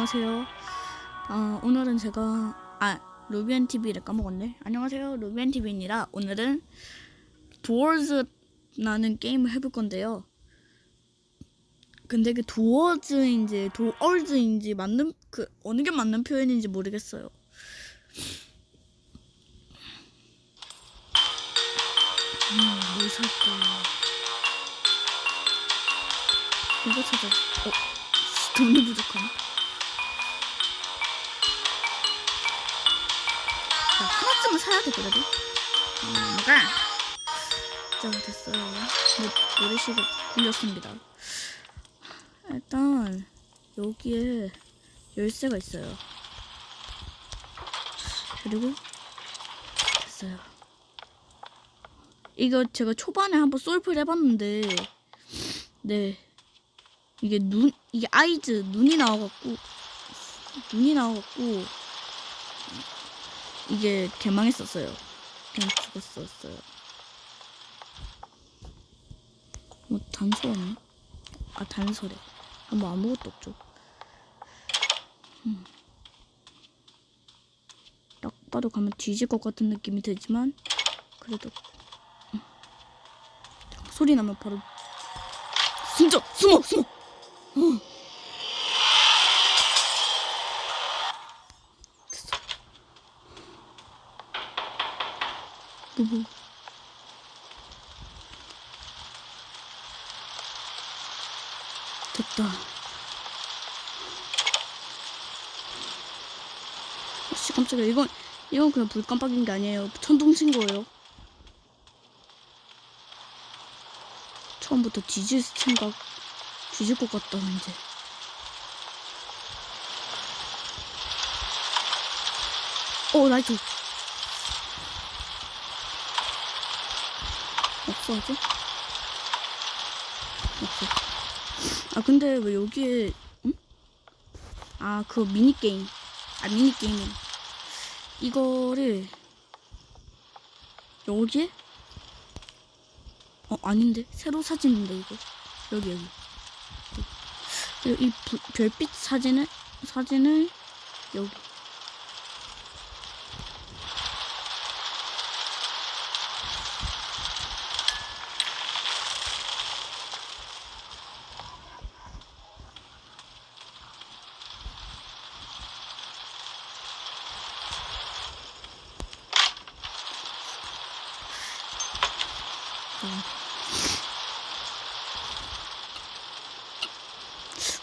안녕하세요. 오늘은 제가 루비안TV를 까먹었네. 안녕하세요, 루비안TV입니다. 오늘은 도어즈라는 게임을 해볼 건데요. 근데 그 도어즈인지 도얼즈인지 맞는 어느 게 맞는 표현인지 모르겠어요. 뭘 살까? 이거 찾아. 돈이 부족하네. 자, 하나쯤은 사야 돼 그래도. 뭐가? 자, 됐어요. 모래시계 굴렸습니다. 일단 여기에 열쇠가 있어요. 그리고 됐어요. 이거 제가 초반에 한번 솔프를 해봤는데, 네, 이게 이게 아이즈 눈이 나와갖고 이게 개망했었어요. 그냥 죽었었어요. 뭐 단서 없나? 단서래. 뭐 아무것도 없죠. 딱 봐도 가면 뒤질 것 같은 느낌이 들지만 그래도 소리 나면 바로 숨어. 됐어. 뭐. 됐다. 씨, 깜짝이야. 이건 그냥 불 깜빡인 게 아니에요. 천둥 친 거예요. 처음부터 뒤질 것 같다 이제. 나이트. 없어 아직? 없어. 근데 왜 여기에 응? 그거 미니게임. 미니게임이 이거를 여기에? 아닌데? 새로 사진인데 이거. 여기. 이 별빛 사진을 여기.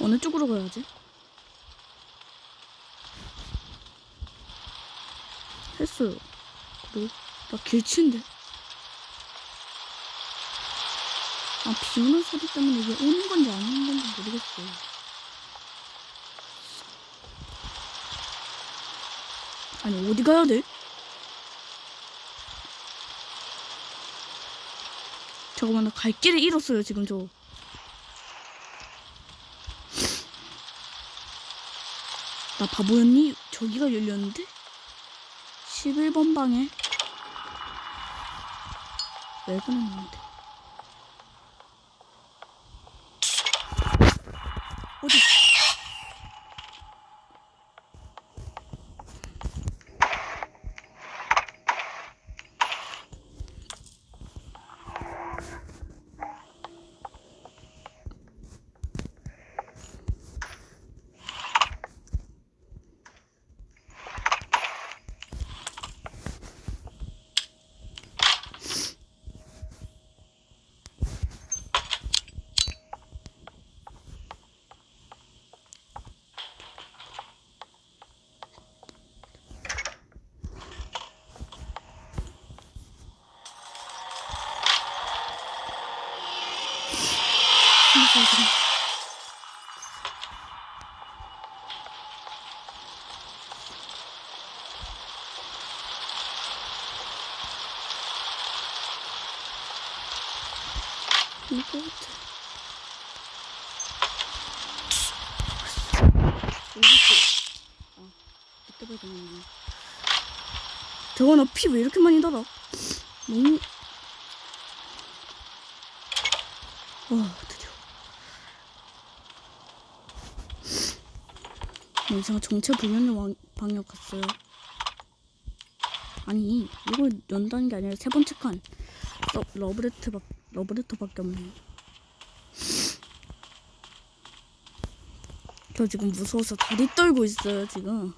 어느 쪽으로 가야지? 했어요. 그래? 나 길치인데? 비 오는 소리 때문에 이게 오는 건지 안 오는 건지 모르겠어요. 아니, 어디 가야 돼? 잠깐만, 나 갈 길을 잃었어요, 지금 저. 나 바보였니? 저기가 열렸는데? 11번 방에 왜 그러는데? 어디? 이거 이때 봐야 되는데. 저거 나 피 왜 이렇게 많이 달아? 너무. 드디어. 제가 정체불명의 방역 갔어요. 아니 이걸 연다는 게 아니라 세 번째 칸 러브레터밖에 없네. 저 지금 무서워서 다리 떨고 있어요 지금.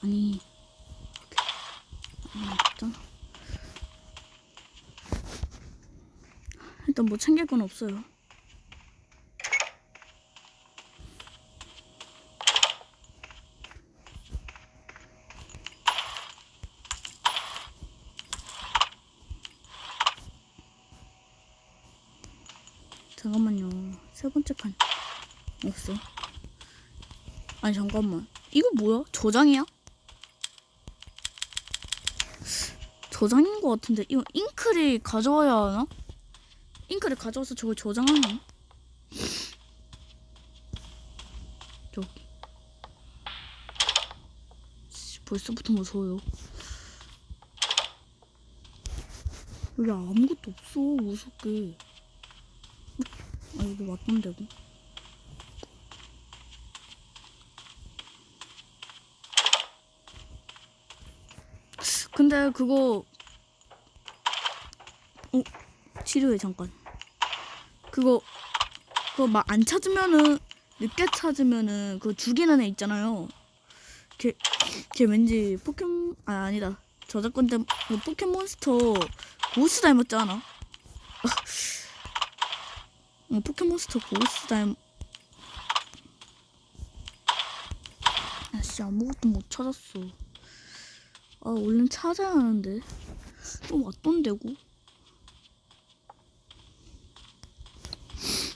아니 일단 뭐 챙길 건 없어요. 잠깐만요. 세 번째 칸 없어. 아니 잠깐만. 이거 뭐야? 저장이야? 저장인 것 같은데 이거 잉크를 가져와야 하나? 잉크를 가져와서 저걸 저장하나? 저기 벌써부터 무서워요. 여기 아무것도 없어. 무섭게. 아 여기 왔던 데고. 근데 그거 치료해 잠깐. 그거 막 안 찾으면은 늦게 찾으면은 그거 죽이는 애 있잖아요. 걔 왠지 아니다. 저작권 때문에 포켓몬스터 고스 닮았지 않아? 포켓몬스터 고스 아씨 아무것도 못 찾았어. 아 얼른 찾아야 하는데 또 왔던 데고.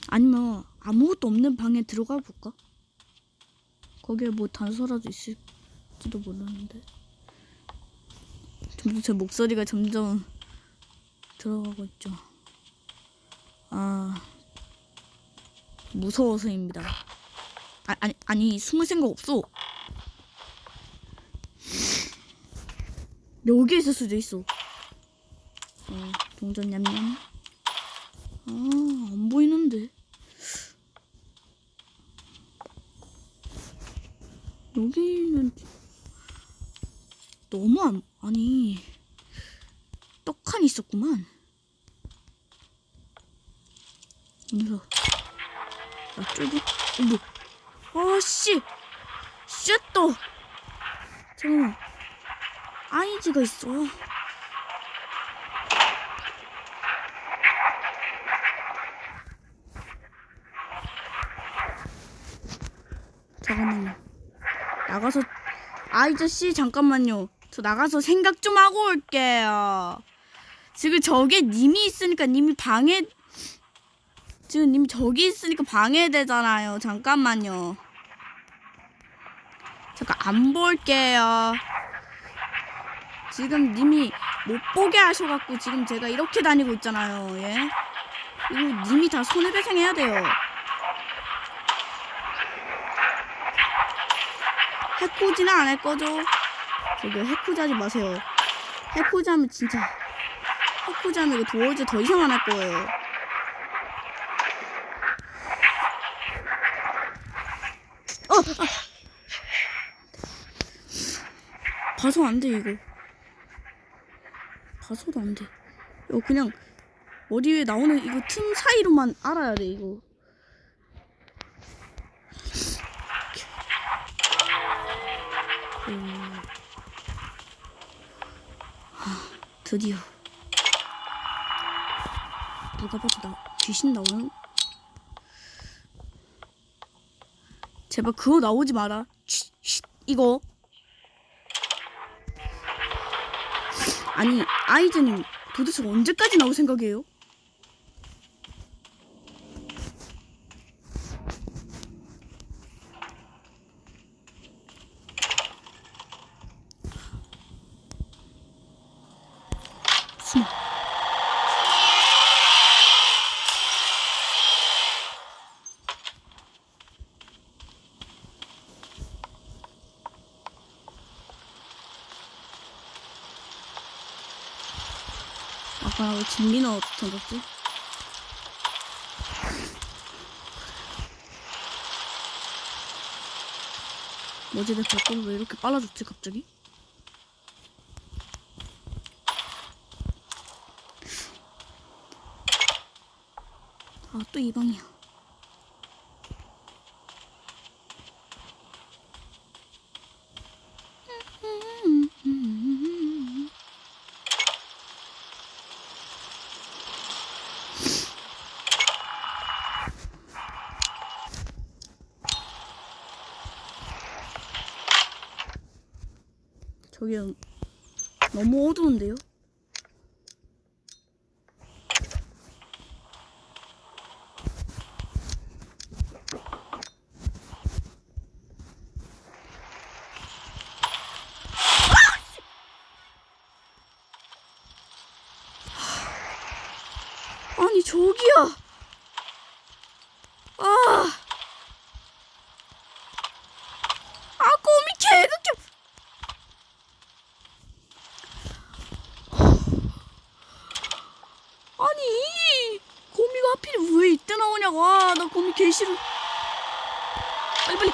아니면 아무것도 없는 방에 들어가 볼까? 거기에 뭐 단서라도 있을지도 모르는데. 제 목소리가 점점 들어가고 있죠. 아 무서워서입니다. 아니 숨을 생각 없어. 여기에 있을 수도 있어. 동전 냠냠. 안 보이는데. 여기는 너무 아니 떡하니 있었구만. 그래서 어머 아씨 쉣또 잠깐만 아이즈가 있어. 잠깐만요. 나가서 아이저씨 잠깐만요. 저 나가서 생각 좀 하고 올게요. 지금 저게 님이 있으니까 지금 님 저기 있으니까 방해되잖아요. 잠깐만요. 잠깐 안 볼게요. 지금 님이 못 보게 하셔갖고 지금 제가 이렇게 다니고 있잖아요. 예? 이거 님이 다 손해배상해야 돼요. 해코지는 안 할 거죠? 저기 해코지 하지 마세요. 해코지 하면 진짜 해코지 하면 이거 도어즈 더 이상 안 할 거예요. 봐서 안 돼 이거. 봐서도 안 돼. 이거 그냥 머리 위에 나오는 이거 틈 사이로만 알아야 돼 이거. 드디어 누가 봐도 귀신 나오는. 제발 그거 나오지 마라. 쉿, 이거. 아니 아이즈님 도대체 언제까지 나올 생각이에요? 숨어. 아까 왜 진미너 던졌지? 뭐지, 내 발걸음 왜 이렇게 빨라졌지 갑자기? 아, 또 이 방이야. 저기 너무 어두운데요? 아니 저기야. 거미 개극혐. 아니 거미가 하필 왜 이때 나오냐고. 나 거미 개 싫어. 빨리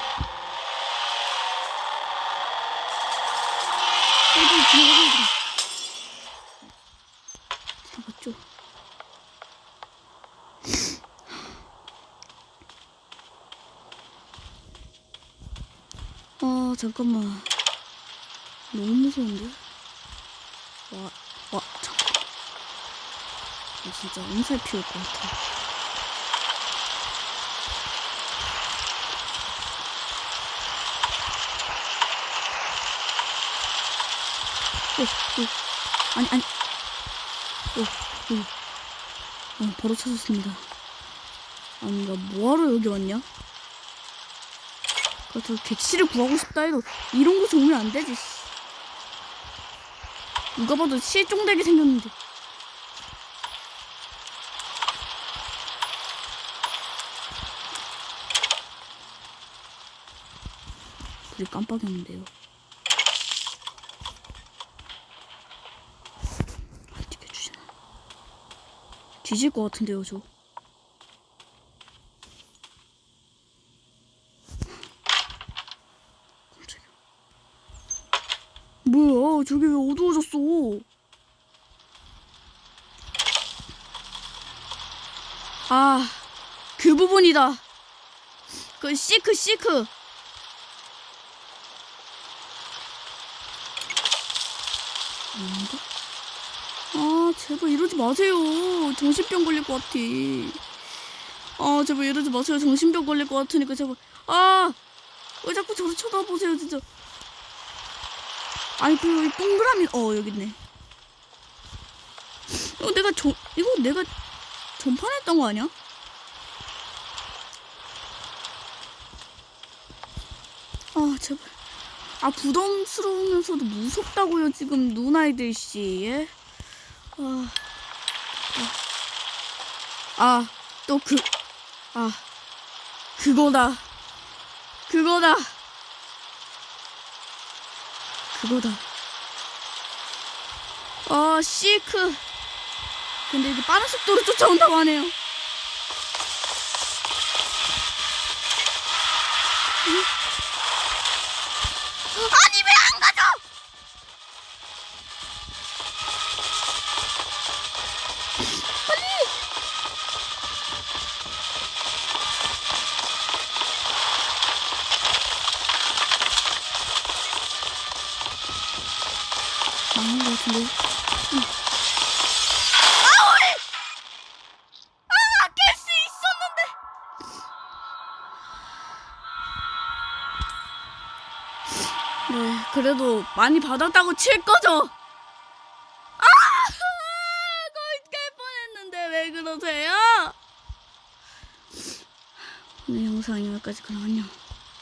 들어가자. 잡았죠. 잠깐만. 너무 무서운데? 잠깐. 진짜 엄살 피울 것 같아. 아니. 바로 찾았습니다. 아니, 나 뭐하러 여기 왔냐? 저 객실을 구하고 싶다 해도 이런 곳에 오면 안 되지. 누가 봐도 실종되게 생겼는데. 불이 깜빡였는데요. 튀겨주시나. 뒤질 것 같은데요, 저. 뭐야, 저기 왜 어두워졌어? 그 부분이다. 그 시크. 제발 이러지 마세요. 정신병 걸릴 것 같아. 제발 이러지 마세요. 정신병 걸릴 것 같으니까 제발. 왜 자꾸 저를 쳐다보세요, 진짜. 아니, 그 동그라미. 여기 있네. 이거 내가 전판에 했던 거 아니야? 제발. 부담스러우면서도 무섭다고요, 지금 눈아이들 씨. 예? 그거다. 시크. 근데 이게 빠른 속도로 쫓아온다고 하네요. 아니, 왜 안 가져? 빨리. 망한 것 같은데. 깰 수 있었는데. 네, 그래도 많이 받았다고 칠 거죠? 거의 깰 뻔했는데 왜 그러세요? 오늘 영상 여기까지. 그럼 안녕.